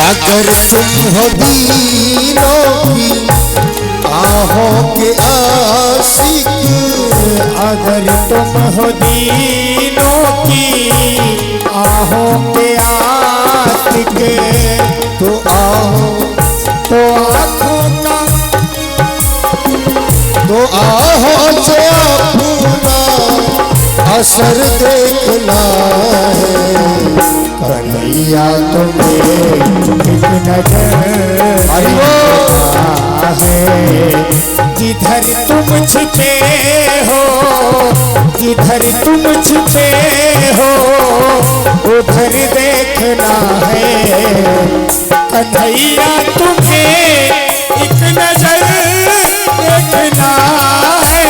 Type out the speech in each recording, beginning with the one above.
अगर तुम हो दीनों की आहों के आशिक, अगर तुम हो दीनों की आहों के आशिक, तो आओ तो आँखों का तो आहों से अपना असर देखना है। कन्हैया तुम्हें एक नजर है, जिधर तुम छिपे हो, जिधर तुम छिपे हो उधर देखना है। कन्हैया तुम्हें एक नजर देखना है।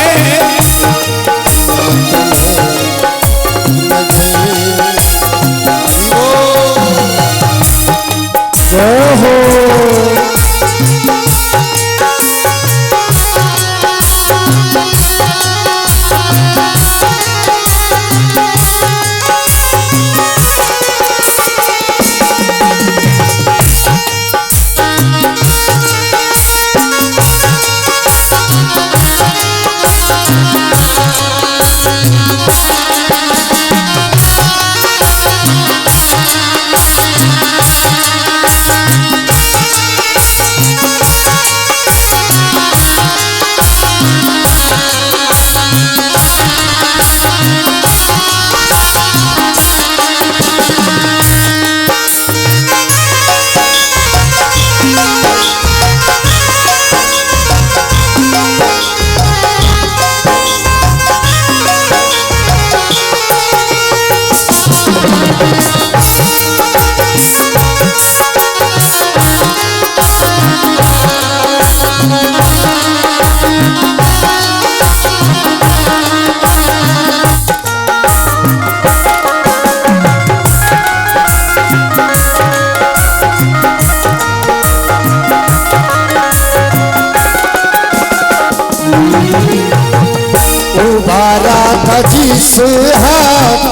जिस हाथ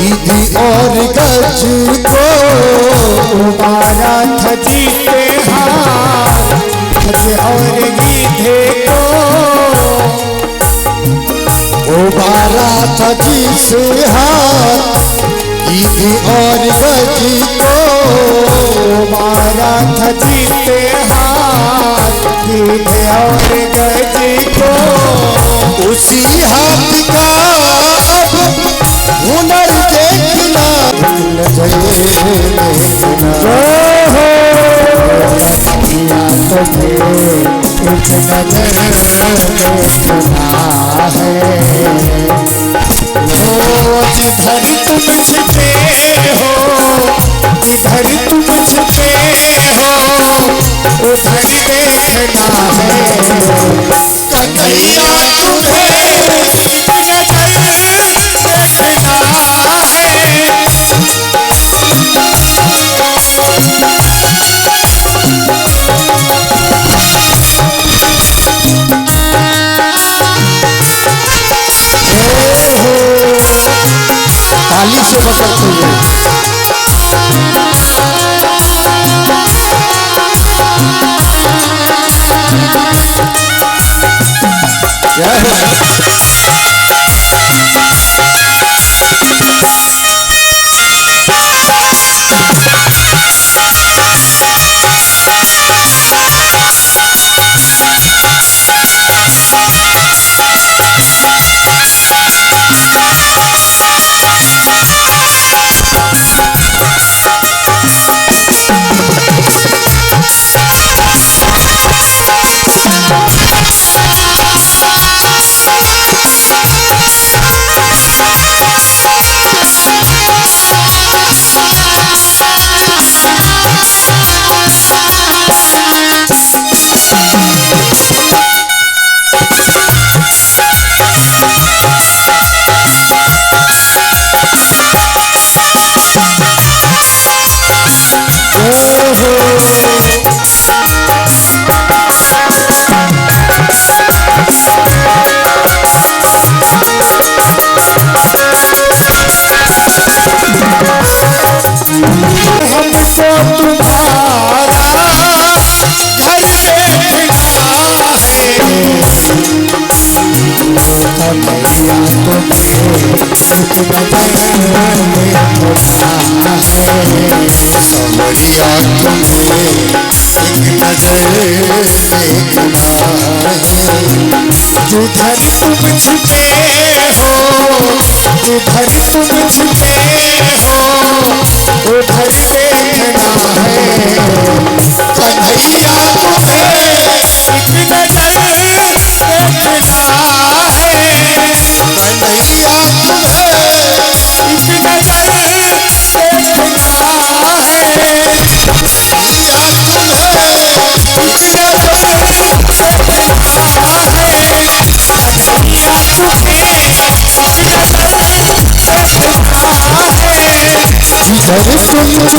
ईदी और गज को, उबारा था जीते हाथ और गीधे को, उबारा था जिस हाथ ईदी और गज को, उबारा था जीते हाथ गीधे और गज को। उसी हाथ का हुनर देखना, एक नजर देखना है। वो जिधर तुम छिपे हो, जिधर तुम छिपे हो उधर देखना है। कन्हैया तुम्हें एक नजर देखना है। ताली से बदलते हुए क्या है? देखना है। जिधर तुम छिपे हो जिधर तुम छिपे हो उधर देखना है। कन्हैया तुम्हें एक नजर देखना है। कन्हैया तुम्हें एक नजर देखना है। कन्हैया जिधर तुम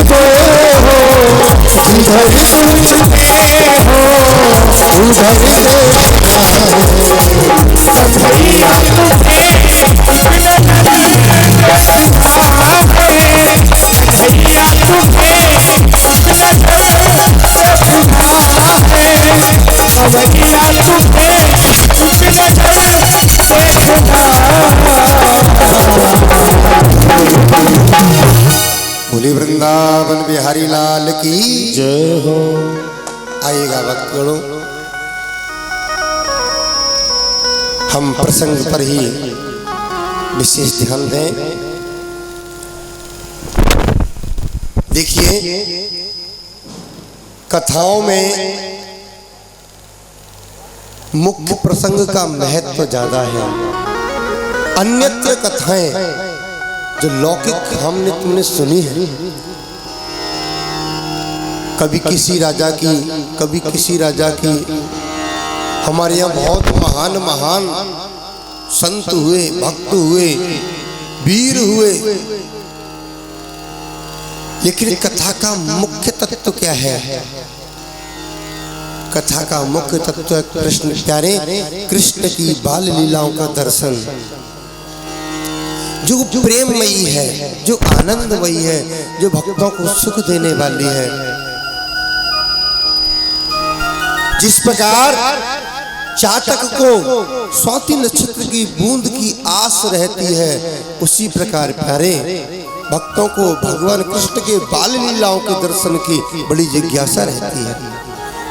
छिपे हो जिधर तुम छिपे हो उधर देखना है। कन्हैया तुम्हें एक नजर देखना है। कन्हैया तुम्हें एक नजर देखना है। कन्हैया तुम्हें एक नजर बोले वृंदावन बिहारी लाल की जय हो। आएगा वक्त गणों, हम प्रसंग पर ही विशेष ध्यान दें। देखिए कथाओं में मुख्य प्रसंग का महत्व ज्यादा है। अन्यत्र कथाएं जो लौकिक हमने तुमने सुनी है, कभी किसी राजा की कभी किसी राजा की। हमारे यहाँ बहुत महान महान संत हुए, भक्त हुए, वीर हुए, लेकिन कथा का मुख्य तत्व क्या है? कथा का मुख्य तत्व है कृष्ण प्यारे कृष्ण की बाल लीलाओं का दर्शन, जो प्रेममयी है, जो आनंदमयी है, जो भक्तों को सुख देने वाली है। जिस प्रकार चातक को स्वाति नक्षत्र की बूंद की आस रहती है, उसी प्रकार प्यारे भक्तों को भगवान कृष्ण के बाल लीलाओं के दर्शन की बड़ी जिज्ञासा रहती है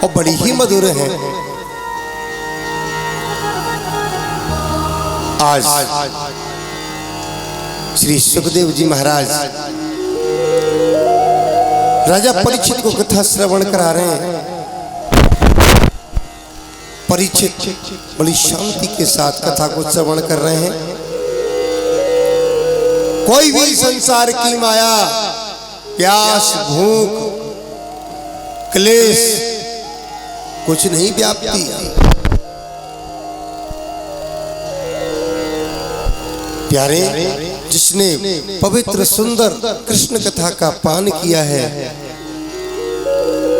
और बड़ी ही मधुर है। आज श्री सुखदेव जी महाराज राजा परीक्षित को कथा श्रवण करा रहे हैं। परीक्षित बड़ी शांति के साथ कथा को श्रवण कर रहे हैं। कोई भी संसार की माया, प्यास, भूख, क्लेश कुछ नहीं व्यापती। प्यारे जिसने पवित्र सुंदर कृष्ण कथा का पान किया है,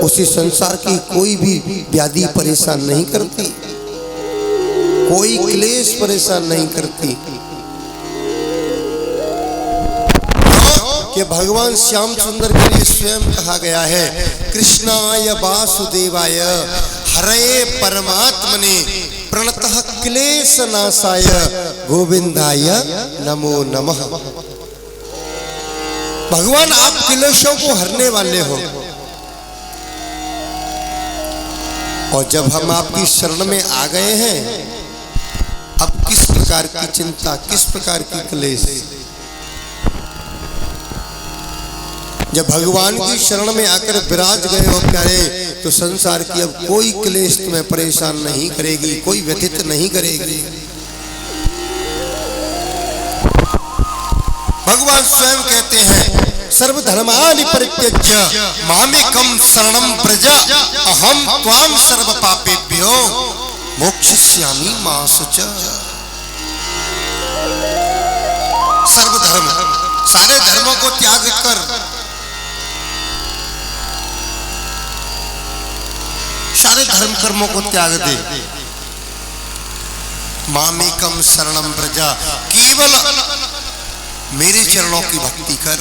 उसी संसार की कोई भी व्याधि परेशान नहीं करती, कोई क्लेश परेशान नहीं करती। कि भगवान श्याम सुंदर के लिए स्वयं कहा गया है, कृष्णाय वासुदेवाय हरे परमात्मने प्रणतः क्लेश नाशाय गोविंदाय नमो नमः। भगवान आप क्लेशों को हरने वाले हो, और जब हम आपकी शरण में आ गए हैं, अब किस प्रकार की चिंता, किस प्रकार की क्लेश। जब भगवान की शरण में आकर विराज गए हो प्यारे, तो संसार की अब कोई क्लेश तुम्हें परेशान नहीं करेगी, कोई व्यथित नहीं करेगी। भगवान स्वयं कहते हैं, सर्वधर्मानि परित्यज्य मामेकं शरणं व्रज अहम त्वां सर्व पापेभ्यो मोक्षयिष्यामि मा शुचः। सर्वधर्म, सारे धर्मों को त्याग कर, सारे धर्म कर्मों को त्याग दे, मामेकम शरणम व्रज, केवल मेरे चरणों की भक्ति कर।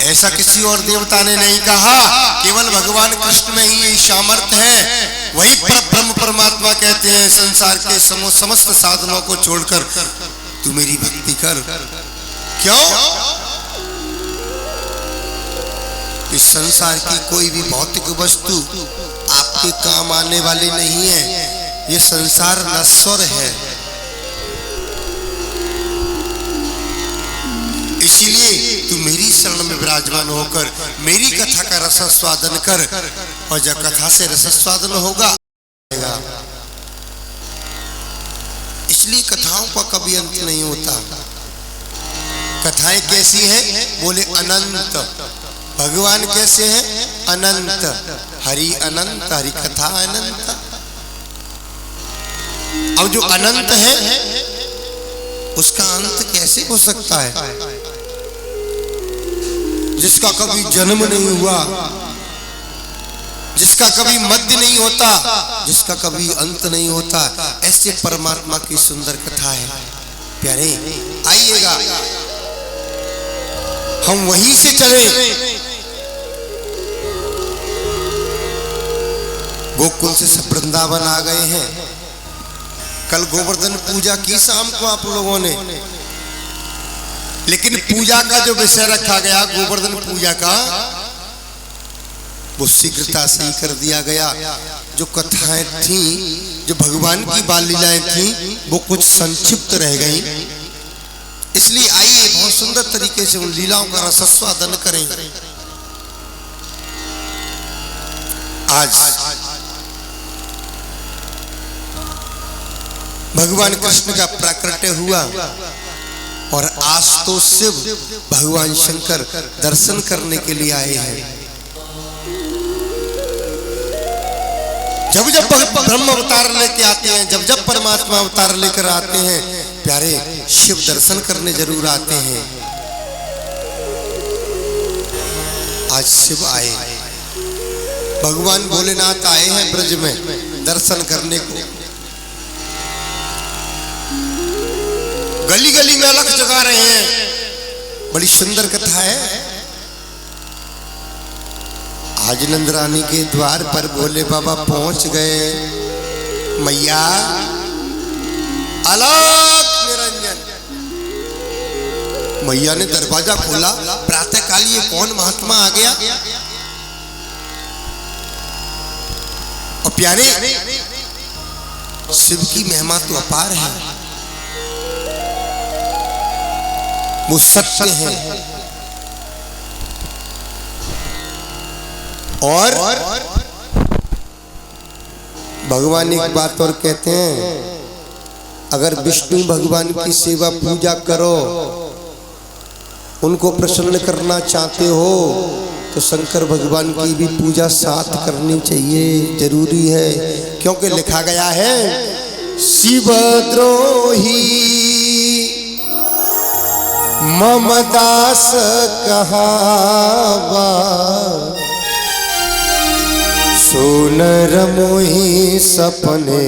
ऐसा किसी और देवता ने नहीं कहा, केवल भगवान कृष्ण में ही यही सामर्थ्य है। वही ब्रह्म परमात्मा कहते हैं, संसार के समस्त साधनों को छोड़कर तू मेरी भक्ति कर। क्यों? इस संसार की कोई भी भौतिक वस्तु आपके काम आने वाली नहीं है। ये संसार नश्वर है। इसीलिए तू मेरी शरण में विराजमान होकर मेरी कथा का रसास्वादन कर, और जब कथा से रसास्वादन होगा, इसलिए कथाओं का कभी अंत नहीं होता। कथाएं कैसी हैं? बोले अनंत। भगवान कैसे हैं? अनंत। हरि अनंत, हरि कथा अनंत। अब जो अनंत है उसका अंत कैसे हो सकता है? जिसका कभी जन्म नहीं हुआ, जिसका कभी मध्य नहीं होता, जिसका कभी अंत नहीं होता, ऐसे परमात्मा की सुंदर कथा है। प्यारे, आइएगा हम वहीं से चले। गोकुल से सब वृंदावन आ गए हैं। कल गोवर्धन पूजा की शाम को आप लोगों ने, लेकिन पूजा का जो विषय रखा गया गोवर्धन पूजा का, वो शीघ्रता से ही कर दिया गया। जो कथाएं थी, जो भगवान की बाल लीलाएं थी, वो कुछ संक्षिप्त रह गई। इसलिए आइए बहुत सुंदर तरीके से उन लीलाओं का रसास्वादन करें। आज भगवान कृष्ण का प्राकट्य हुआ, और आज तो शिव भगवान शंकर दर्शन करने के लिए आए हैं। जब जब ब्रह्म अवतार लेके आते हैं, जब जब परमात्मा अवतार लेकर आते हैं, प्यारे शिव दर्शन करने जरूर आते हैं। आज शिव आए, भगवान भोलेनाथ आए हैं ब्रज में दर्शन करने को। गली गली में अलग जगा रहे हैं। बड़ी सुंदर कथा है। आज नंदरानी के द्वार पर भोले बाबा पहुंच गए। मैया अलग निरंजन, मैया ने दरवाजा खोला। प्रातः काल ये कौन महात्मा आ गया? और प्यारे, शिव की महिमा तो अपार है, वो सत्य है। और भगवान एक बात और कहते हैं, अगर विष्णु भगवान की सेवा पूजा करो, उनको प्रसन्न करना चाहते हो, तो शंकर भगवान की भी पूजा साथ करनी चाहिए, जरूरी है। क्योंकि लिखा गया है, शिवद्रोही मम दास कहावा, सोनर मोहि सपने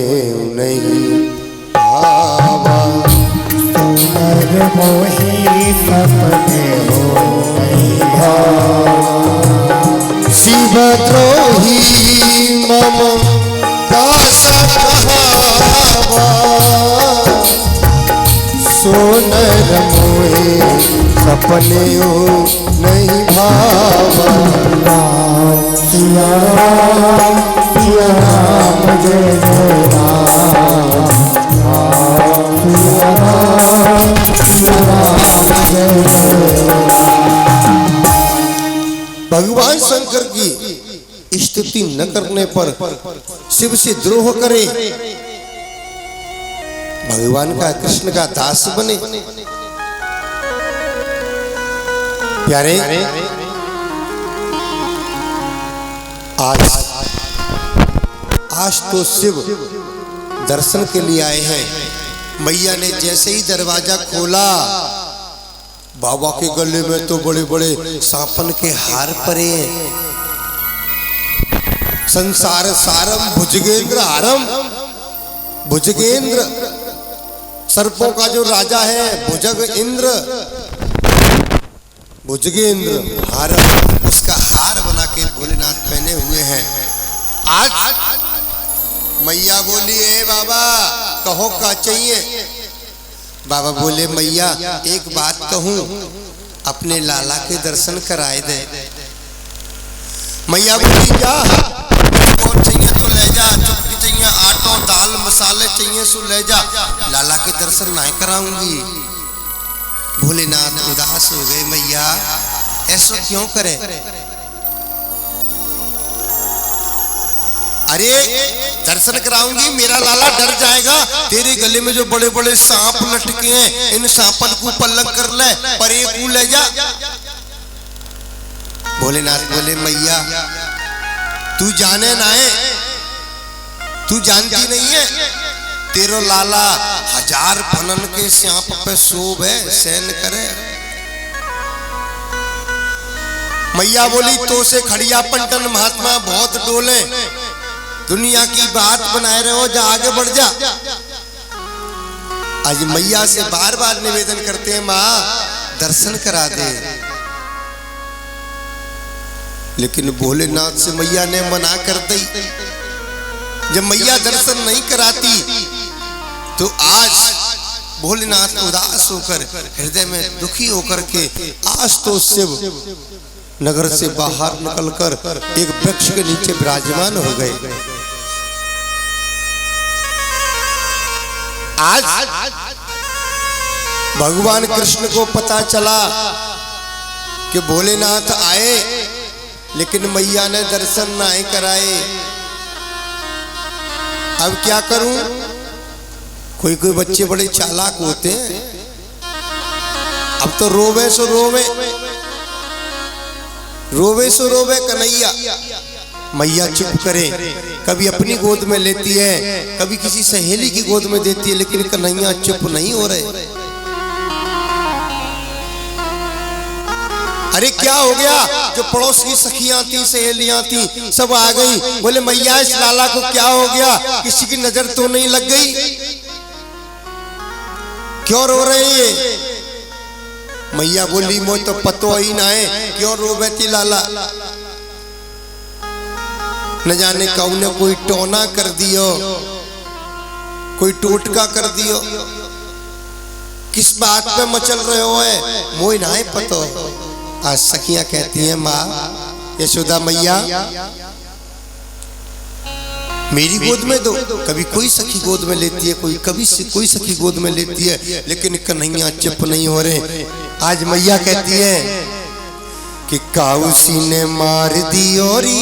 नहीं भावा। सोनर मोहि सपने हो नहीं भावा। शिवद्रोही मम दास कहावा, सोनर मोहि सपने नहीं भावा। सिया राम जय जय राम, सिया राम जय जय राम। भगवान शंकर की स्तुति न करने पर शिव से द्रोह करे, भगवान का कृष्ण का दास बने। प्यारे, आज तो शिव दर्शन के लिए आए हैं। मैया ने जैसे ही दरवाजा खोला, बाबा के गले में तो बड़े बड़े सांपन के हार पड़े। संसार सारम भुजगेंद्र हारम, भुजगेंद्र सर्पों का जो राजा है, भुजग इंद्र, भुजगेंद्र हारम, उसका हार बना के भोलेनाथ पहने हुए हैं। आज मैया बोली, ए बाबा कहो क्या चाहिए? बाबा बोले, मैया एक बात कहूं, अपने लाला के दर्शन कराए दे। मैया बोली जा और चाहिए तो ले जा, चुटकी चाहिए आटो दाल मसाले चाहिए सो ले जा, लाला के दर्शन नहीं कराऊंगी। भोलेनाथ उदास हो गए, मैया ऐसा क्यों करे? अरे दर्शन कराऊंगी, मेरा लाला डर जाएगा, तेरे गले में जो बड़े बड़े सांप लटके हैं इन सांपन को पलक कर ले, पर एक ले जा। भोलेनाथ बोले मैया तू जाने ना है, तू जानती नहीं है, तेरो लाला 1000 फनन के सांप पे शोभ है, सैन करे। मैया बोली तो से खड़िया पंटन महात्मा बहुत डोले, दुनिया की बात बनाए रहे हो, जा आगे बढ़ जा। आज मैया से बार बार निवेदन करते हैं माँ दर्शन करा दे, लेकिन भोलेनाथ से मैया ने मना कर दी। जब मैया दर्शन नहीं कराती तो आज भोलेनाथ उदास होकर हृदय में दुखी होकर के आज तो शिव नगर से बाहर निकलकर एक वृक्ष के नीचे विराजमान हो गए। आज भगवान कृष्ण को पता चला कि भोलेनाथ आए, लेकिन मैया ने दर्शन नहीं कराए। अब क्या करूं? कोई कोई बच्चे बड़े चालाक होते हैं, अब तो रोवे सो रोवे, रोवे सो रोवे कन्हैया। मैया चुप करे, कभी अपनी गोद में लेती है, कभी किसी सहेली की गोद में देती है, लेकिन कन्हैया चुप नहीं हो रहे। अरे क्या हो गया? जो पड़ोस की सखियां थी, सहेलियां थी, सब आ गई। बोले मैया इस लाला को क्या हो गया? किसी की नजर तो नहीं लग गई? क्यों रो रहे हैं? मैया बोली मोह तो पतो ही ना है, क्यों रोवे थी लाला? न जाने कौन ने कोई टोना कर दियो, कोई टोटका कर दियो, किस बात पे मचल रहे हो है, मोह ना है पतो। आज सखियां कहती हैं माँ यशोदा मैया मेरी गोद में दो। कभी कोई सखी गोद में लेती है, कभी कोई सखी गोद में लेती है, लेकिन कन्हैया चुप नहीं हो रहे। आज मैया कहती है कि काउसी ने मार दियो री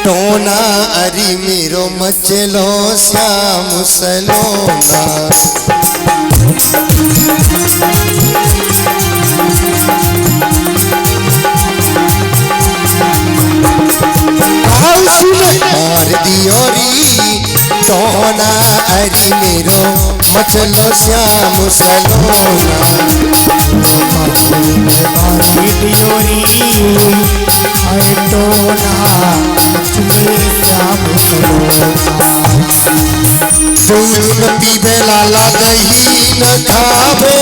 टोना, अरी मेरो मचलो श्याम सलोना। मार दियो री टोना, अरी मेरो मचलो श्याम सलोना। दूध पीबे लाला दही न खावे,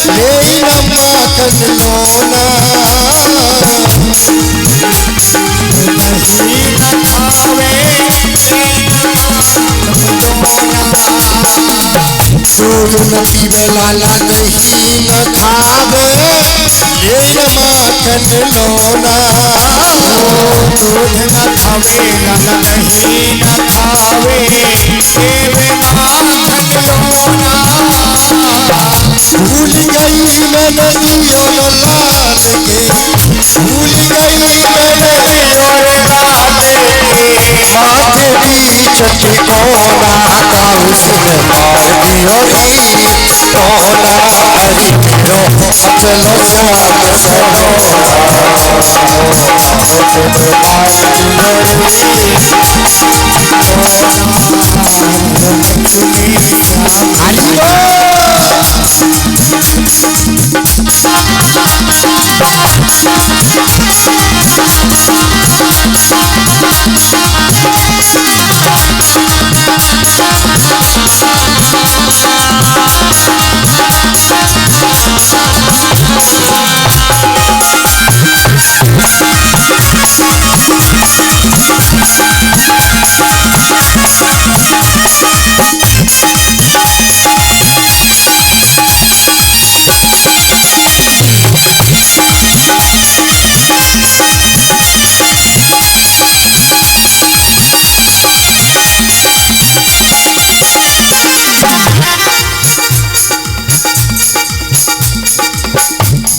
ले न माखन लोना। दही न खावे दूध न पीबे लाला दही न खावे, ले न माखन लोना। दूध न खावे लाला दही न खावे, देवे माखन लोना। भूल गई मैं नदियों लाल के, भूल गई मैं नदियों लाल के, माथे बीच टिकोना। काउसी मार दियो री टोना, अरी मेरो मचलो श्याम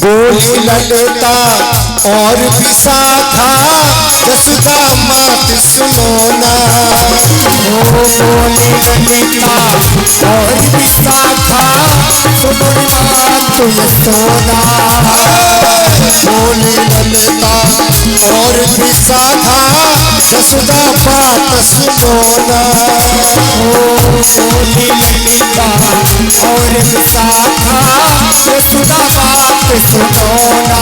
बोली ललिता और विशाखा जसुदा मात सुनो ना। बोली ललिता और विशाखा सुनो मात यशोदा। बोली ललिता और विशाखा जसुदा बात सुनो ना। बोली ललिता और विशाखा यशोदा बात सुनो ना।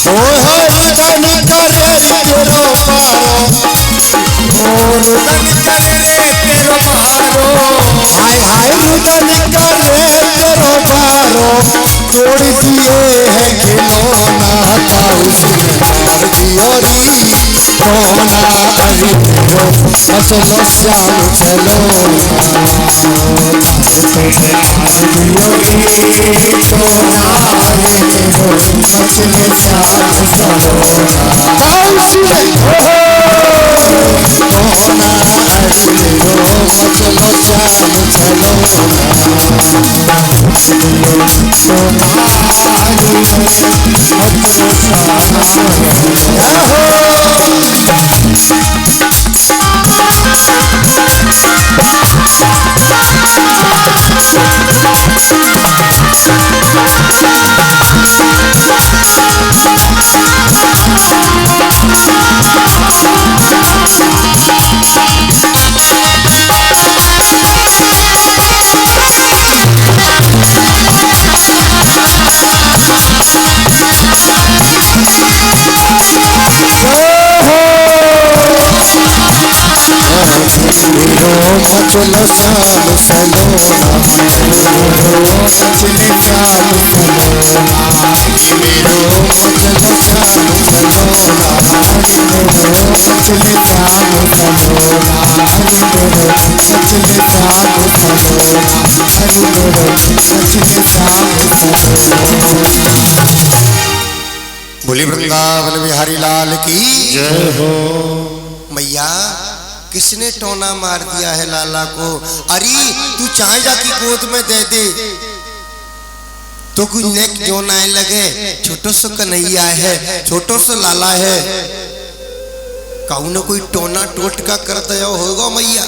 ओ रुदन करे तेरो पारो, रुदन करे तेरो पारो। हाय हाय रुदन करे तेरो पारो, तोड़ दिए है खिलौना ताऊ सिंगार दियोरी सोना अभी रो मचलो श्याम चलो मचलो श्याम सलोना, मचले श्याम सलोना, मेरो मचलो श्याम सलोना, मचले श्याम सलोना, मचले श्याम सलोना, मचले श्याम सलोना। बोली वृंदावन बिहारी लाल की जय हो। मैया किसने टोना मार दिया है लाला को? अरे तू चाहे जाके गोद में दे दे तो कोई नेक जो ना लगे, छोटो सो कन्हैया है, छोटो सो लाला है, कहू ना कोई टोना टोटका कर दिया होगा। मैया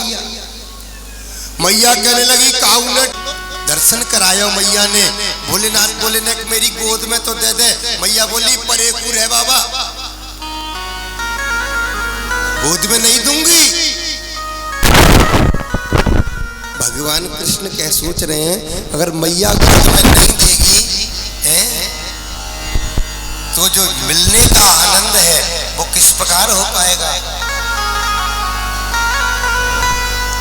मैया कहने लगी काऊ ने दर्शन करायो मैया ने। भोलेनाथ बोले नेक मेरी गोद में तो दे दे। मैया बोली परेपुर है बाबा, गोद में नहीं दूंगी। भगवान कृष्ण क्या सोच रहे हैं, अगर मैया गोद में नहीं देगी तो जो मिलने का आनंद है वो किस प्रकार हो पाएगा।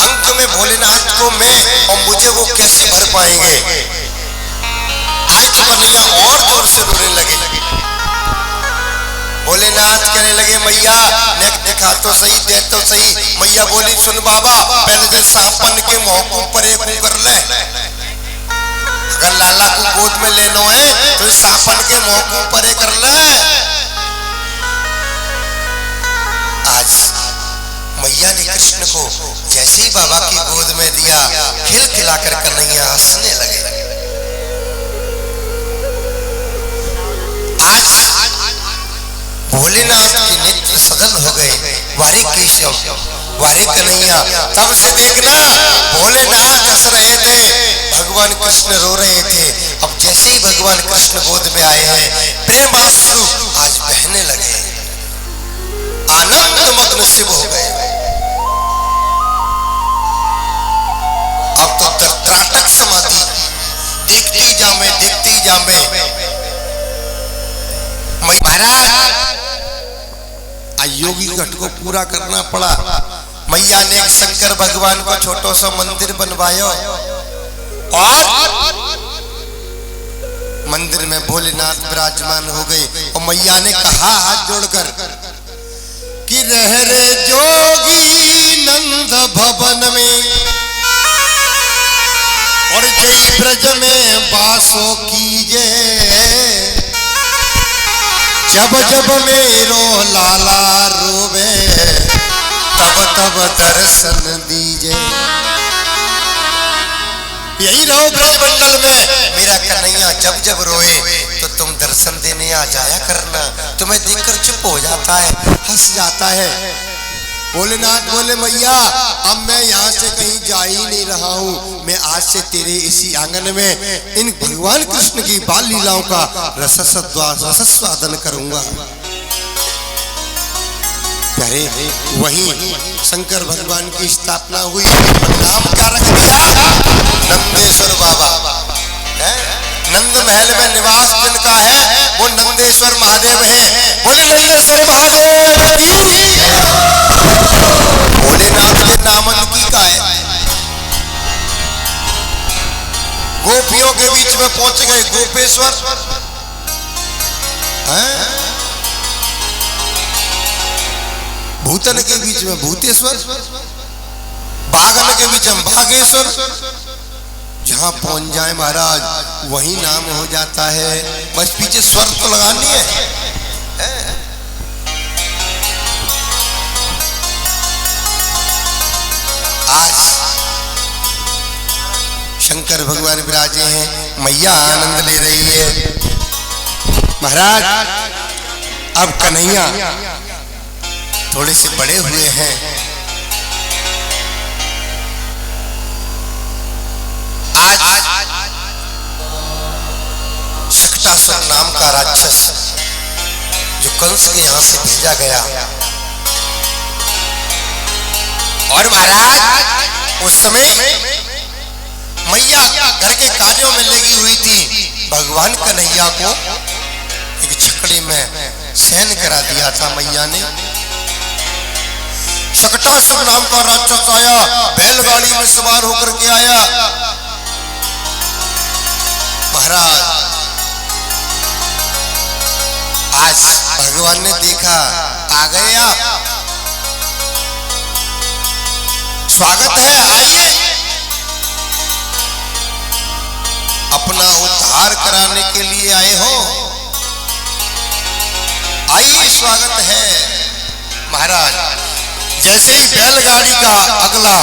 अंत में भोलेनाथ को मैं और मुझे वो कैसे भर पाएंगे। आज कन्हैया और जोर से रोने लगे। भोलेनाथ कहने लगे मैया नेक दिखा तो सही, दे तो सही। मैया बोली सुन बाबा, पहले से सांपन के मोहकू परे कर ले। अगर लाला को गोद में लेना है तो सांपन के मोहकू परे कर ले। आज मैया ने कृष्ण को जैसे ही बाबा की गोद में दिया, खिलखिलाकर कन्हैया हंसने लगे। आज भोलेनाथ के नेत्र सदन हो गए। वारे केशव वारे कन्हैया। तब से देखना भोलेनाथ हंस रहे थे, भगवान कृष्ण रो रहे थे। अब जैसे ही भगवान कृष्ण गोद में आए हैं, प्रेमाश्रु आज बहने लगे, आनंद मग्न शिव हो गए। अब तो त्राटक समाधि, देखती जामे देखती जामे। महाराज योगी घट को पूरा करना पड़ा। मैया ने शंकर भगवान को छोटो सा मंदिर बनवायो और मंदिर में भोलेनाथ विराजमान हो गए। और मैया ने कहा हाथ जोड़कर कि रह रे जोगी नंद भवन में और जय ब्रज में बासो कीजे। जब जब मेरो लाला रोवे तब तब दर्शन दीजे। यही रहो ब्रजमंडल में। मेरा कन्हैया जब जब रोए तो तुम दर्शन देने आ जाया करना। तुम्हें देखकर चुप हो जाता है, हंस जाता है। भोलेनाथ बोले मैया अब मैं यहाँ से कहीं जा ही नहीं रहा हूँ। मैं आज से तेरे इसी आंगन में इन भगवान कृष्ण की बाल लीलाओं का रसस्वादन करूंगा। अरे वहीं शंकर भगवान की स्थापना हुई। नाम क्या रख दिया? नंदेश्वर बाबा। नंद महल में निवास जिनका है वो नंदेश्वर महादेव है। बोले नंदेश्वर महादेव की। भोलेनाथ के नामन की का है। गोपियों के बीच में पहुंच गए गोपेश्वर। भूतन के बीच में भूतेश्वर, बागन के बीच में बागेश्वर। जहां पहुंच जाए महाराज वही नाम हो जाता है। बस पीछे स्वर तो लगानी है। आज शंकर भगवान विराजे हैं, मैया आनंद ले रही है। महाराज अब कन्हैया थोड़े से बड़े हुए हैं। आज शक्टासुर नाम का राक्षस जो कंस के यहां से भेजा गया, और महाराज उस समय मैया घर के कार्यों में लगी हुई थी। भगवान कन्हैया को एक छकड़े में सहन करा दिया था मैया ने। शक्टासुर नाम का राक्षस आया, बैलगाड़ी में सवार होकर के आया। महाराज आज भगवान ने देखा आ गए आप, स्वागत है, आइए। अपना उद्धार कराने के लिए आए हो, आइए स्वागत है। महाराज जैसे ही बैलगाड़ी का अगला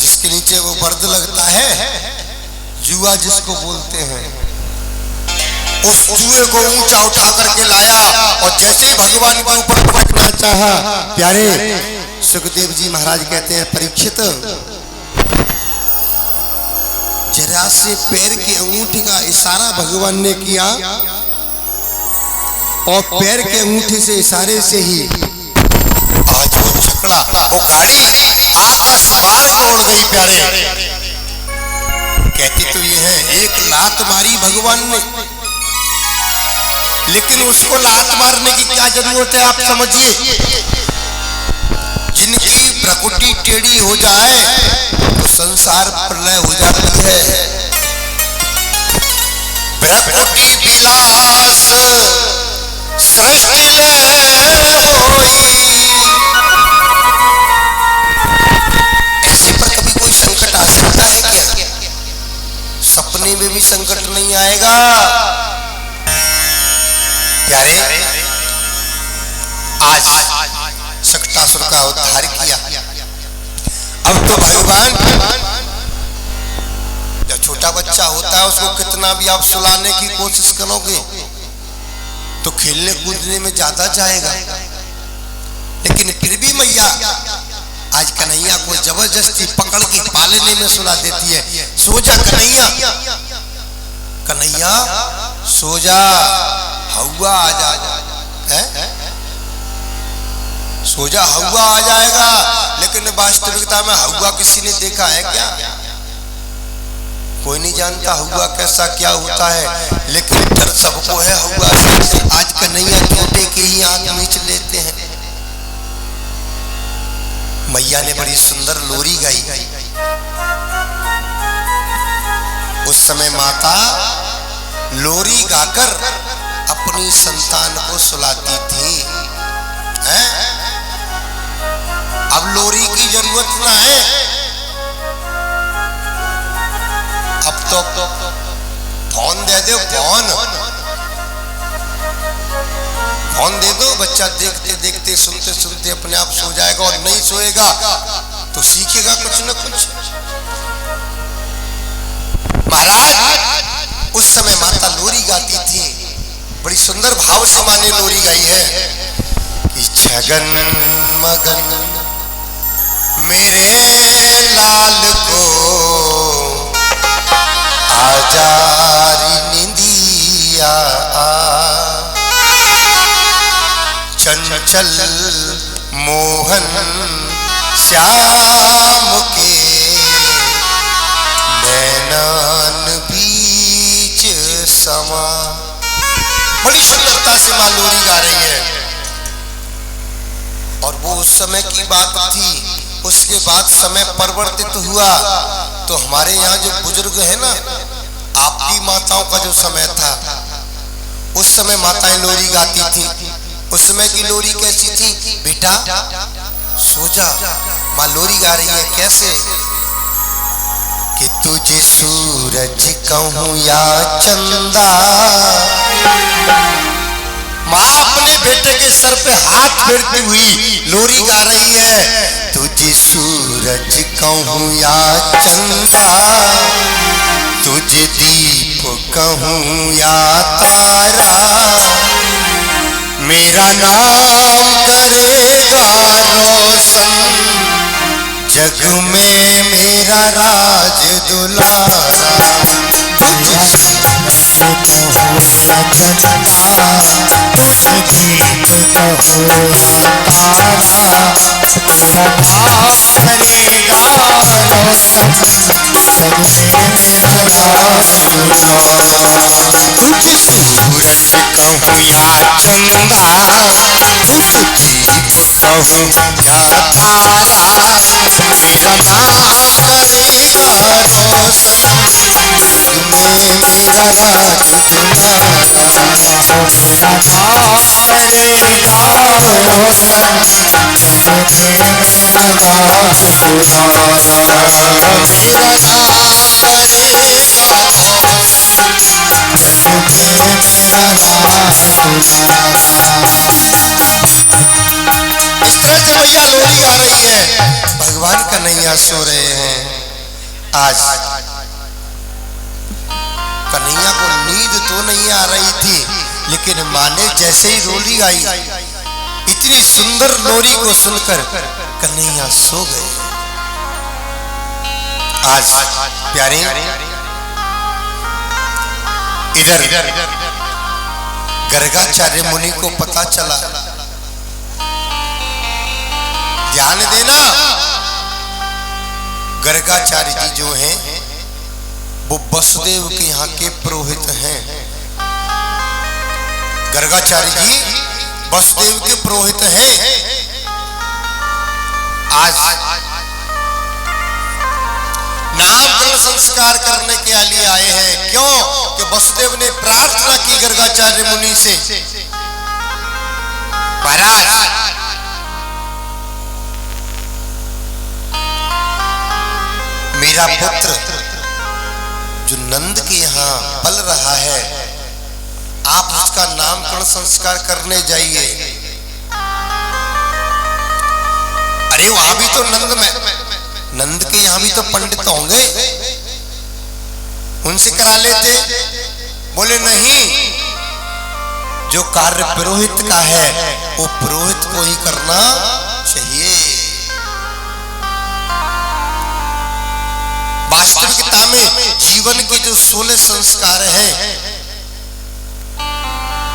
जिसके नीचे वो बर्द लगता है, जुआ जिसको बोलते हैं, उस जुए को ऊंचा उठा करके लाया और जैसे ही भगवान के ऊपर पटकना चाहा, प्यारे सुखदेव जी महाराज कहते हैं परीक्षित जरा से पैर के अंगूठे का इशारा भगवान ने किया और पैर के अंगूठे से इशारे से ही आज वो छकड़ा, वो गाड़ी आकाश पार तोड़ गई। प्यारे कहते तो ये है एक लात मारी भगवान ने, लेकिन उसको लात मारने की क्या जरूरत है? आप समझिए, जिनकी प्रकृति टेढ़ी हो जाए तो संसार प्रलय हो जाती है। प्रकृति विलास सृष्टि लय होई। ऐसे पर कभी कोई संकट आ सकता है क्या? सपने में भी संकट नहीं आएगा। प्यारे आज शक्टासुर का उद्धार किया। अब तो भगवान जब छोटा बच्चा होता है उसको कितना भी आप सुलाने की कोशिश करोगे तो खेलने कूदने में ज्यादा जाएगा, लेकिन फिर भी मैया आज कन्हैया को जबरदस्ती पकड़ के पालने में सुला देती है। सो जा कन्हैया, कन्हैया सो जा, हवा आ जा, सो जा हवा आ जाएगा। लेकिन वास्तविकता में हवा किसी ने देखा है क्या? कोई नहीं जानता हवा कैसा क्या होता है, लेकिन डर सबको है हवा से। आज कन्हैया छोटे के ही आंख मीच लेते हैं। मैया ने बड़ी सुंदर लोरी गाई। उस समय माता लोरी गाकर अपनी संतान को सुलाती थी। अब लोरी की जरूरत ना है, अब तो फोन दे दो, फोन दे दो, बच्चा देखते देखते सुनते सुनते अपने आप सो जाएगा, और नहीं सोएगा तो सीखेगा कुछ न कुछ। महाराज उस समय माता लोरी गाती थी, बड़ी सुंदर भाव से माँ ने लोरी गाई है कि छगन मगन मेरे लाल को आजारी निंदिया चंचल मोहन श्याम के नैनान बीच समा। बड़ी सुंदरता से मां लोरी गा रही है। और वो उस समय की बात थी। उसके बाद समय परिवर्तित हुआ तो हमारे यहाँ जो बुजुर्ग है ना, आपकी माताओं का जो समय था, उस समय माताएं लोरी गाती थी। उस समय की लोरी कैसी थी? बेटा सो जा, माँ लोरी गा रही है। कैसे? कि तुझे सूरज कहूं या चंदा। माँ अपने बेटे के सर पे हाथ फेरती हुई लोरी गा रही है। तुझे सूरज कहूं या चंदा, तुझे दीप कहूं या तारा, मेरा नाम करेगा रोशन, जग में मेरा राज दुलारा। तुझे सूरज कहो या चंदा, तुझे दीप कहो या तारा, मेरा नाम करेगा रोशन, जग में मेरा राज दुलारा। तुझे सूरज कहूं या चंदा, तुझे दीप कहूं या तारा, मेरा नाम करेगा रोशन, जग में मेरा राज दुलारा। मेरा नाम करेगा रोशन, जग में मेरा राज दुलारा। मेरा नाम करेगा रोशन, जग में मेरा राज दुलारा। इस तरह से मैया लोरी गा रही है, भगवान कन्हैया सो रहे हैं। आज कन्हैया को नींद तो नहीं आ रही थी, लेकिन माँ ने जैसे ही लोरी गाई, इतनी सुंदर लोरी को सुनकर कन्हैया सो गए। आज प्यारे इधर गर्गाचार्य मुनि को पता चला। ध्यान देना, गर्गाचार्य जी जो हैं वो वसुदेव के यहाँ के पुरोहित हैं। गर्गाचार्य जी वसुदेव के पुरोहित हैं। आज नामकरण संस्कार करने के लिए आए हैं। क्यों? कि वसुदेव ने प्रार्थना की गर्गाचार्य मुनि से, महाराज मेरा पुत्र जो नंद के यहाँ पल रहा है, आप उसका नामकरण संस्कार करने जाइए। अरे वहां भी तो नंद के यहाँ भी तो पंडित होंगे, उनसे करा लेते। बोले नहीं, जो कार्य पुरोहित का है वो पुरोहित को ही करना चाहिए। वास्तविकता में जीवन के जो 16 संस्कार हैं,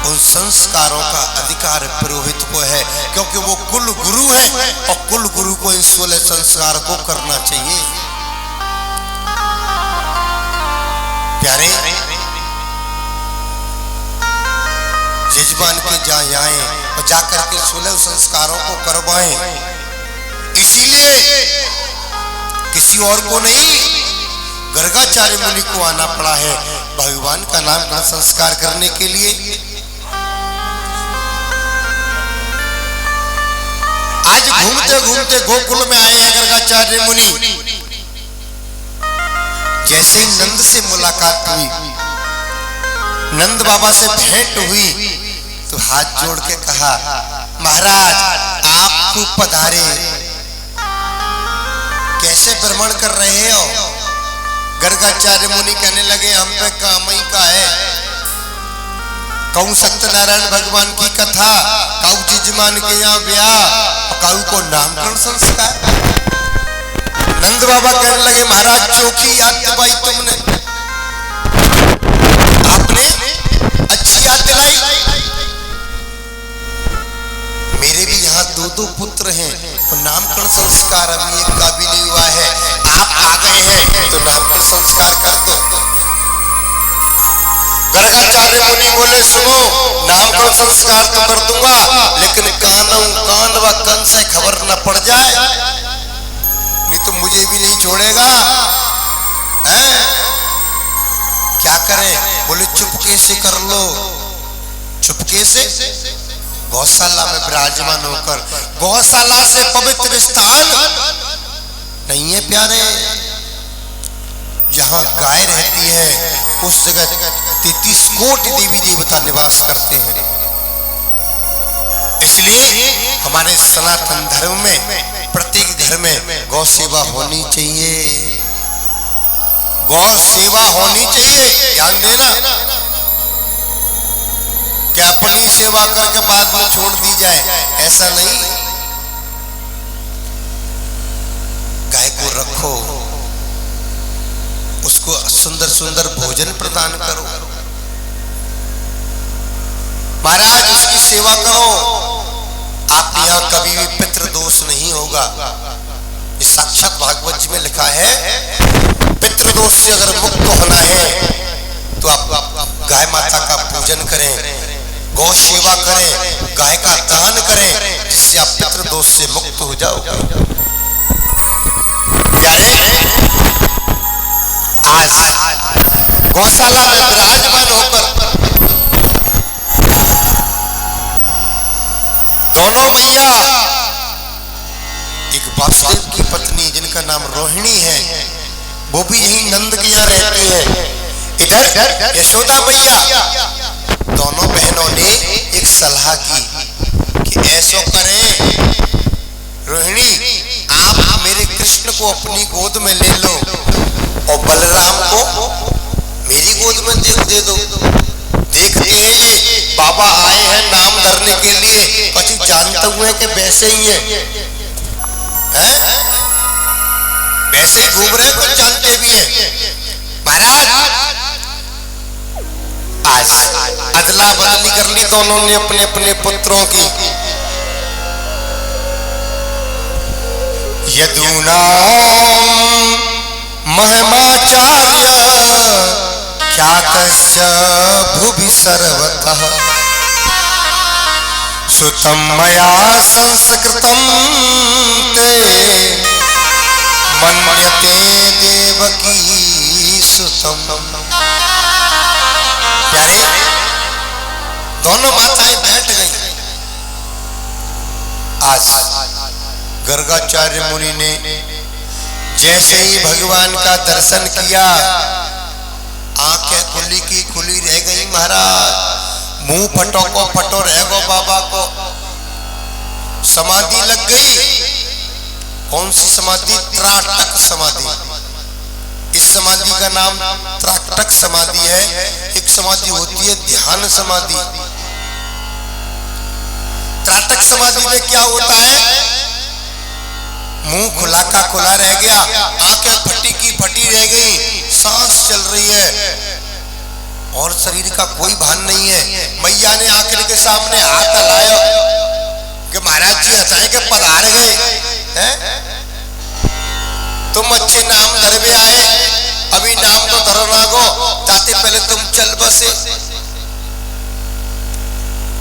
उन संस्कारों का अधिकार पुरोहित को है, क्योंकि वो कुल गुरु है और कुल गुरु को इन 16 संस्कार को करना चाहिए। प्यारे जजमान के जहाँ आए और जाकर के 16 संस्कारों को करवाएं। इसीलिए किसी और को नहीं, गर्गाचार्य मुनि को आना पड़ा है भगवान का नाम का संस्कार करने के लिए। आज घूमते घूमते गोकुल में आए हैं गर्गाचार्य मुनि। जैसे ही नंद से मुलाकात हुई, नंद बाबा से भेंट हुई, तो हाथ जोड़ के कहा, महाराज आप खूब पधारे, कैसे भ्रमण कर रहे हो? गर्गाचार्य मुनि कहने लगे हम पे काम ही का है। कहूँ सत्यनारायण भगवान की कथा, कहूँ जिजमान के यहाँ ब्याह, कहूँ को नामकरण संस्कार। नंद बाबा कहने लगे महाराज चौकी याद दबाई तुमने, आपने अच्छी याद दिलाई। मेरे भी यहाँ दो दो पुत्र हैं और नामकरण संस्कार अभी एक का भी नहीं हुआ है। आप आ गए हैं तो नामकरण संस्कार कर दो। गर्गाचार्य मुनि बोले सुनो, नामकरण संस्कार तो कर दूंगा, लेकिन कान व कन से खबर न पड़ जाए, नहीं तो मुझे भी नहीं छोड़ेगा। क्या करें? बोले चुपके से कर लो। चुपके से गौशाला में विराजमान होकर, गौशाला से पवित्र स्थान नहीं है प्यारे, जहां गाय रहती है उस जगह 33 कोटि देवी देवता निवास करते हैं। इसलिए हमारे सनातन धर्म में प्रत्येक घर में गौ सेवा होनी चाहिए, गौ सेवा होनी चाहिए। ध्यान देना कि अपनी सेवा करके बाद में छोड़ दी जाए, ऐसा नहीं। गाय को रखो, उसको सुंदर सुंदर भोजन प्रदान करो, महाराज उसकी सेवा करो। आप यहाँ कभी भी पितृ दोष नहीं होगा। इस साक्षात भागवत जी में लिखा है पितृ दोष से अगर मुक्त होना है तो आप गाय माता का पूजन करें, गौ सेवा करें, गाय का दान करें, जिससे आप पितृ दोष से मुक्त हो जाओगे। प्यारे आज गौशाला में विराजमान होकर दोनों मैया, एक वासुदेव की पत्नी जिनका नाम रोहिणी है, वो भी यही नंद के यहाँ रहती है, इधर यशोदा मैया, दोनों बहनों ने एक सलाह की कि ऐसा करें रोहिणी, आप मेरे कृष्ण को अपनी गोद में ले लो और बलराम को मेरी गोद में दे दो। देखते हैं ये बाबा आए हैं नाम धरने के लिए, कुछ जानते हुए कि वैसे ही है, वैसे ही घूम रहे, कुछ जानते भी हैं। महाराज आज अदला बदली कर ली दोनों ने अपने अपने पुत्रों की। यदूनाम महमाचार्य ख्यातस्य भुवि सर्वतः सुतं मया संस्कृतं ते मन्यते देवकी सुतं। प्यारे दोनों माताएं बैठ गई। आज गर्गाचार्य मुनि ने जैसे ही भगवान का दर्शन किया, आंखें खुली की खुली रह गई महाराज, मुंह फटो को फटो रह गो, बाबा को समाधि लग गई। कौन सी समाधि? त्राटक समाधि। इस समाधि का नाम त्राटक समाधि है। एक समाधि होती है ध्यान समाधि। त्राटक समाधि में क्या होता है? मुंह खुला का खुला रह गया, आंखें फटी की फटी रह गई, सांस चल रही है और शरीर का कोई भान नहीं है। मैया ने आखिर के सामने हाथ हलाया कि महाराज जी हटाए के पधार गए हैं, तुम अच्छे नाम धरवे आए, अभी नाम तो धरो ना गो, जाते पहले तुम चल बसे।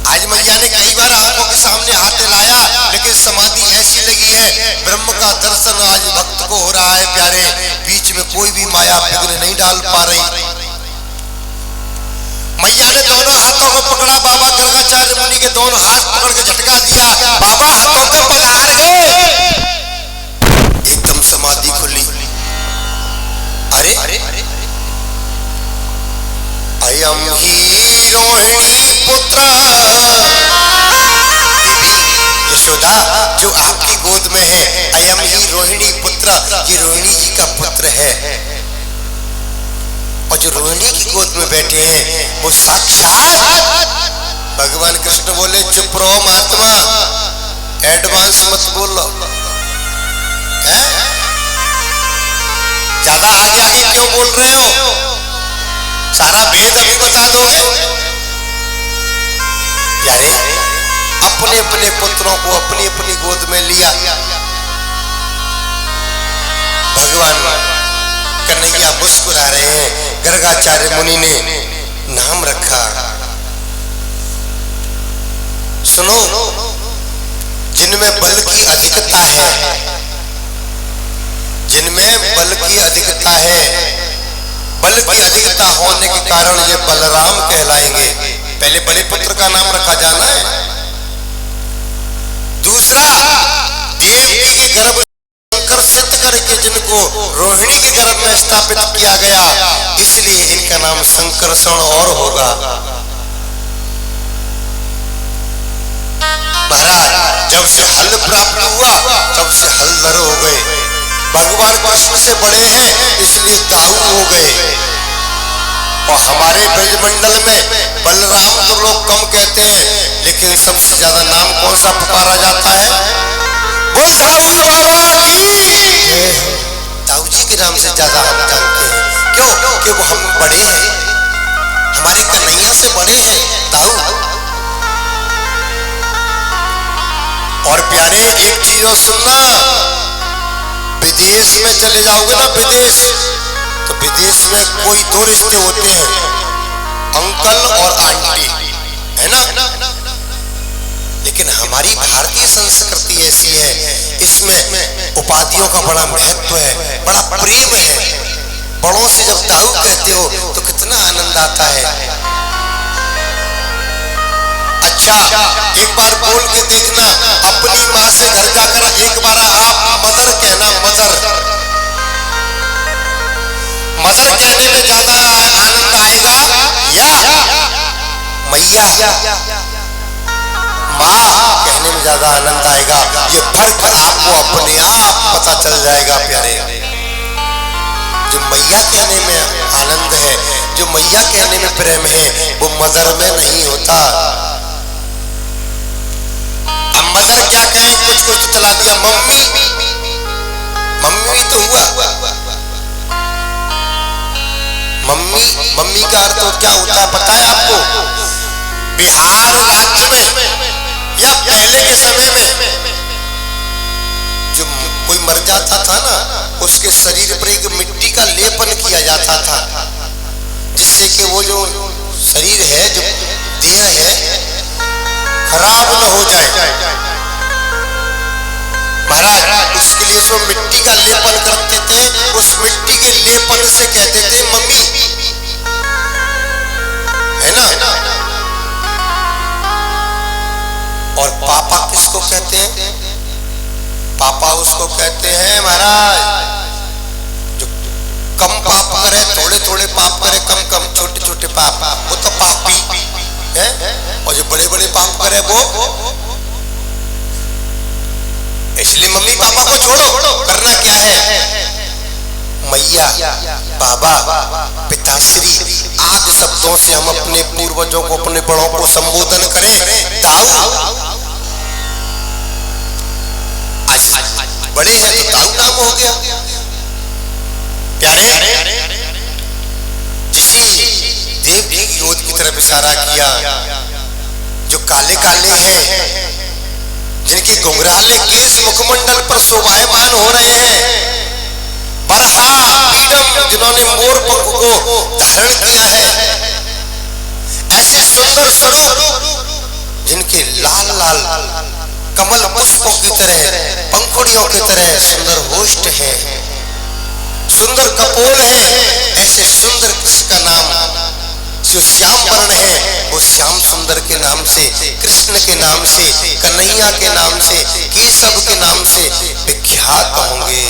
आज मैया ने कई बार आंखों के सामने हाथ हिलाया, लेकिन समाधि ऐसी लगी है, ब्रह्म का दर्शन आज भक्त को हो रहा है। प्यारे बीच में कोई भी माया विघ्न नहीं डाल पा रही। मैया ने दोनों हाथों को पकड़ा, बाबा गर्गाचार्य मुनि के दोनों हाथ पकड़ के झटका दिया, बाबा हाथों पे पधार गए। एकदम समाधि खुली। अरे अयम ही रोहिणी पुत्र, देवी यशोदा जो आपकी गोद में है, अयम ही रोहिणी पुत्र, ये रोहिणी जी का पुत्र है। और जो रोहिणी की गोद में बैठे हैं वो साक्षात भगवान कृष्ण बोले चुप रहो महात्मा, एडवांस मत बोलो, ज्यादा आगे आगे क्यों बोल रहे हो, सारा भेद अभी बता दोगे। प्यारे अपने अपने पुत्रों को अपनी अपनी गोद में लिया, भगवान कन्हैया मुस्कुरा रहे हैं। गर्गाचार्य मुनि ने नाम रखा, सुनो, जिनमें बल की अधिकता है, जिनमें बल की अधिकता है, बल की अधिकता होने के कारण ये बलराम कहलाएंगे। पहले बड़े पुत्र का नाम रखा जाना है। दूसरा, देवकी के गर्भ शंकर सत्य करके जिनको रोहिणी के गर्भ में स्थापित किया गया, इसलिए इनका नाम संकर्षण और होगा। महाराज जब से हल प्राप्त हुआ तब से हलधर हो गए, भगवान कृष्ण से बड़े हैं इसलिए दाऊ हो गए। और हमारे ब्रजमंडल में बलराम तो लोग कम कहते हैं, लेकिन सबसे ज्यादा नाम कौन सा पुकारा जाता है, बोल दाऊद बाबा की। दाऊ जी के नाम से ज्यादा हम जानते हैं, क्यों? कि वो हम बड़े हैं, हमारे कन्हैया से बड़े हैं दाऊ। और प्यारे एक चीज और सुनना, विदेश में चले जाओगे ना, विदेश, तो विदेश में कोई दो रिश्ते होते हैं, अंकल और आंटी, है ना। लेकिन हमारी भारतीय संस्कृति ऐसी है, इसमें उपाधियों का बड़ा महत्व है, बड़ा प्रेम है। बड़ों से जब दाऊ कहते हो तो कितना आनंद आता है। अच्छा, एक बार बोल के देखना, अपनी माँ से घर जाकर एक बार आप मदर कहना, मदर। मदर कहने में ज्यादा आनंद आएगा या मैया, माँ कहने में ज्यादा आनंद आएगा? ये फर्क आपको अपने आप पता चल जाएगा प्यारे। जो मैया कहने में आनंद है, जो मैया कहने में प्रेम है, वो मदर में नहीं होता। अब मदर क्या कहें, कुछ कुछ तो चला दिया, मम्मी, मम्मी तो हुआ। मम्मी, मम्मी का अर्थ तो क्या होता है पता है आपको? बिहार राज्य में या पहले के समय में जो कोई मर जाता था ना, उसके शरीर पर एक मिट्टी का लेपन किया जाता था, जिससे कि वो जो शरीर है, जो देह है, खराब न हो जाए। महाराज उसके लिए जो मिट्टी का लेपन करते थे, उस मिट्टी के लेपन से कहते थे मम्मी, है ना। और पापा किसको कहते हैं? पापा उसको कहते हैं महाराज जो कम पाप करे, थोड़े थोड़े पाप करे, कम कम छोटे छोटे पाप, वो तो पापी है। और जो बड़े बड़े पाप करे वो, इसलिए मम्मी पापा को छोड़ो, करना क्या है, मैया, बाबा, पिताश्री आदि शब्दों से हम अपने पूर्वजों को, अपने बड़ों को संबोधन करें। दाऊ, आज बड़े हैं तो दाऊ नाम हो गया। प्यारे जिसी देव की गोद की तरफ इशारा किया, जो काले काले हैं, जिनके घुंघराले केस मुखमंडल पर शोभायमान हो रहे हैं, बरहा पीडम, जिन्होंने मोर पंख को धारण किया है, ऐसे सुंदर स्वरूप जिनके लाल लाल कमल पुष्पों की तरह, पंखुड़ियों की तरह सुंदर होष्ट है, सुंदर कपोल है, ऐसे सुंदर कृष्ण का नाम जो श्याम वर्ण है, वो श्याम सुंदर के नाम से, कृष्ण के नाम से, कन्हैया के नाम से, केशव के नाम से विख्यात होंगे।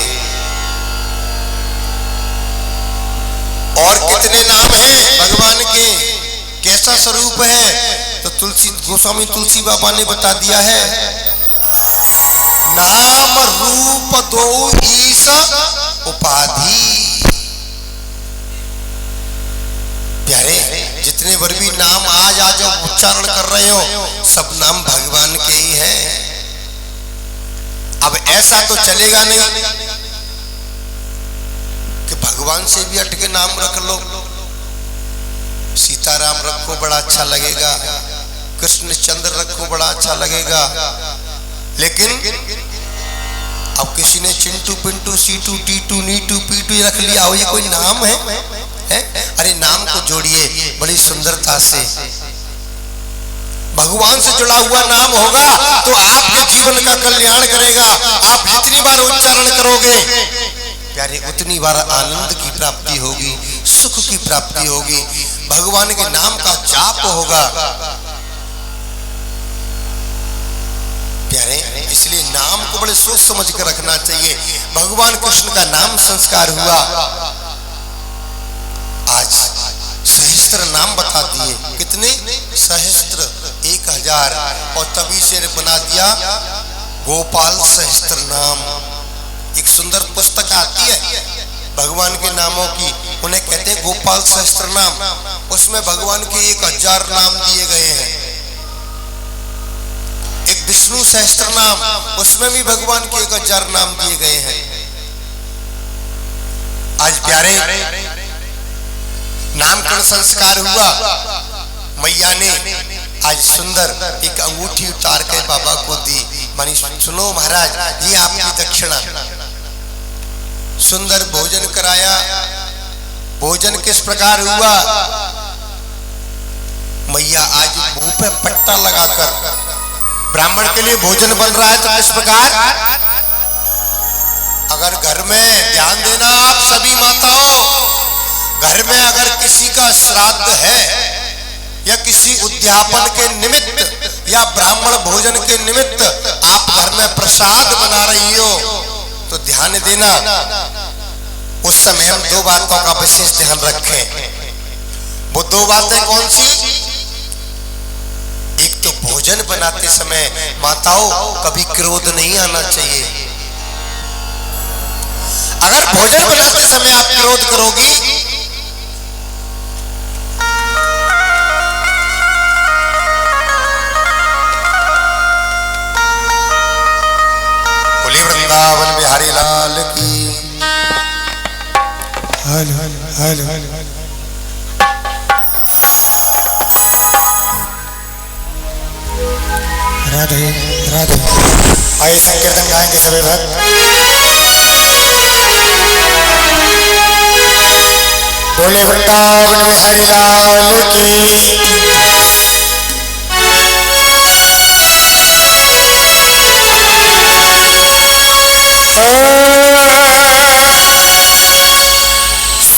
और कितने नाम हैं भगवान के, कैसा स्वरूप है, तो तुलसी गोस्वामी तुलसी बाबा ने बता दिया है, नाम रूप दो ईश उपाधि। प्यारे, जितने बार भी नाम आज आज उच्चारण कर रहे हो सब नाम भगवान के ही हैं। अब ऐसा तो चलेगा नहीं कि भगवान से भी हट के नाम रख लो। सीताराम रखो बड़ा अच्छा लगेगा, कृष्ण चंद्र रखो बड़ा अच्छा लगेगा, लेकिन अब किसी ने चिंटू पिंटू सीटू टीटू नीटू पीटू रख लिया हो, ये कोई नाम है? अरे नाम को जोड़िए बड़ी सुंदरता से। भगवान से जुड़ा हुआ नाम होगा तो आपके जीवन का कल्याण करेगा। आप जितनी बार उच्चारण करोगे प्यारे उतनी बार आनंद की प्राप्ति होगी, सुख की प्राप्ति होगी, भगवान के नाम का जाप होगा प्यारे। इसलिए नाम को बड़े सोच समझ कर रखना चाहिए। भगवान कृष्ण का नाम संस्कार हुआ, आज सहस्त्र नाम बता दिए। कितने? सहस्त्र, 1000। और तभी से बना दिया गोपाल सहस्त्र नाम। एक सुंदर पुस्तक आती है भगवान के नामों की, उन्हें कहते हैं गोपाल सहस्त्र नाम। उसमें भगवान के 1000 नाम दिए गए हैं। एक विष्णु सहस्त्र नाम, उसमें भी भगवान के 1000 नाम दिए गए हैं। आज प्यारे नामकरण संस्कार हुआ, मैया ने आज सुंदर एक अंगूठी उतार के बाबा को दी। मानी सुनो महाराज, ये आपकी दक्षिणा। सुंदर भोजन कराया। भोजन किस प्रकार हुआ? मैया आज मुंह पे पट्टा लगाकर ब्राह्मण के लिए भोजन बन रहा है तो किस प्रकार? अगर घर में ध्यान देना आप सभी माताओं, घर में अगर किसी का श्राद्ध है या किसी उद्यापन के निमित्त या ब्राह्मण भोजन के निमित्त आप घर में प्रसाद बना रही हो तो ध्यान देना, उस समय हम 2 बातों का विशेष ध्यान रखें। वो 2 बातें कौन सी? एक तो भोजन बनाते समय माताओं कभी क्रोध नहीं आना चाहिए। अगर भोजन बनाते समय आप क्रोध करोगी बोले वृंदावन बिहारी लाल की। हल हल हल हल हल। राधे राधे। आइए संकीर्तन गाएंगे सभी भक्त। बोले वृंदावन बिहारी लाल की।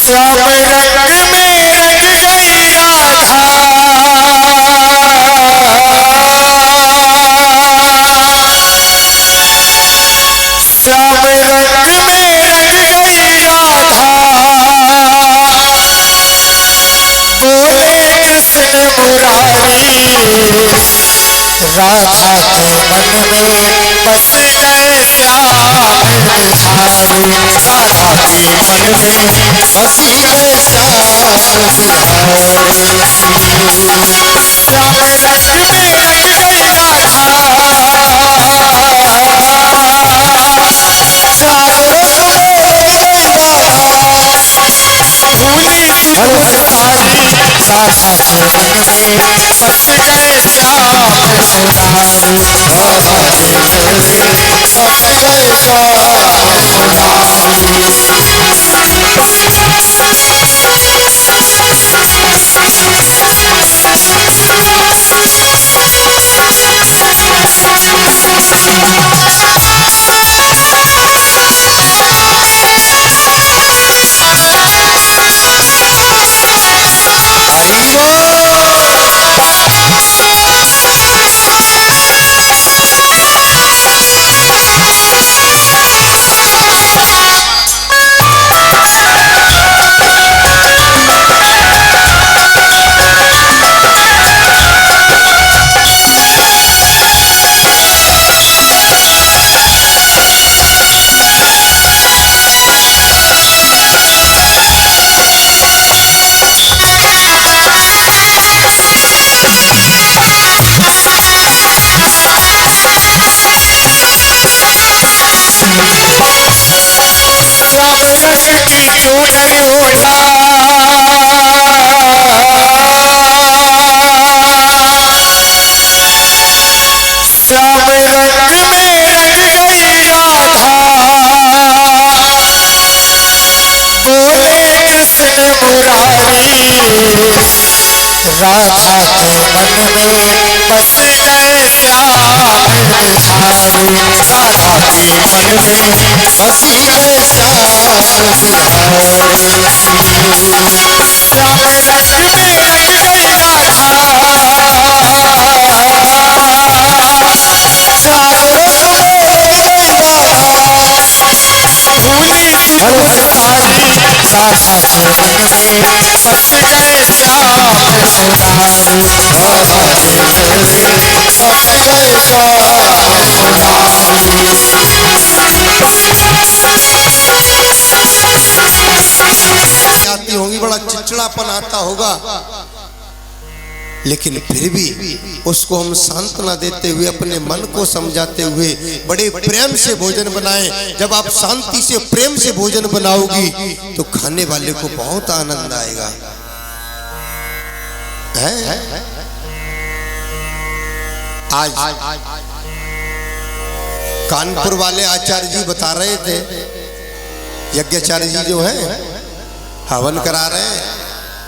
श्याम रंग में रंग गई राधा, श्याम रंग में रंग गई राधा, बोले कृष्ण मुरारी, राधा के मन में बस गए श्याम बिहारी, राधा के मन में बस गए श्याम बिहारी। श्याम रंग में रंग गई राधा, श्याम रंग में रंग गई राधा, भूली त्रिपुरारी, राधा के मन में बस गए श्याम बिहारी, राधा के मन में बस गए श्याम बिहारी। श्याम रस की चूनरी ओढ़ा श्याम रंग में रंग गई राधा बोले कृष्ण मुरारी राधा के मन में बस गए श्याम बिहारी राधा के मन में बस गए श्याम बिहारी श्याम रस में रंग गई राधा श्याम रस में रंग गई राधा भूली थी मुरारी राधा के मन में बस गए श्याम सुनारी राधा के मन में बस गए श्याम बिहारी। आती होंगी, बड़ा चिड़चिड़ापन आता होगा, लेकिन फिर भी उसको हम सांत्वना देते हुए अपने मन को समझाते हुए बड़े प्रेम से भोजन बनाएं। जब आप शांति से प्रेम से भोजन बनाओगी तो खाने वाले को बहुत आनंद आएगा। है? आज कानपुर वाले आचार्य जी बता रहे थे, यज्ञाचार्य जी जो हैं हवन करा रहे हैं,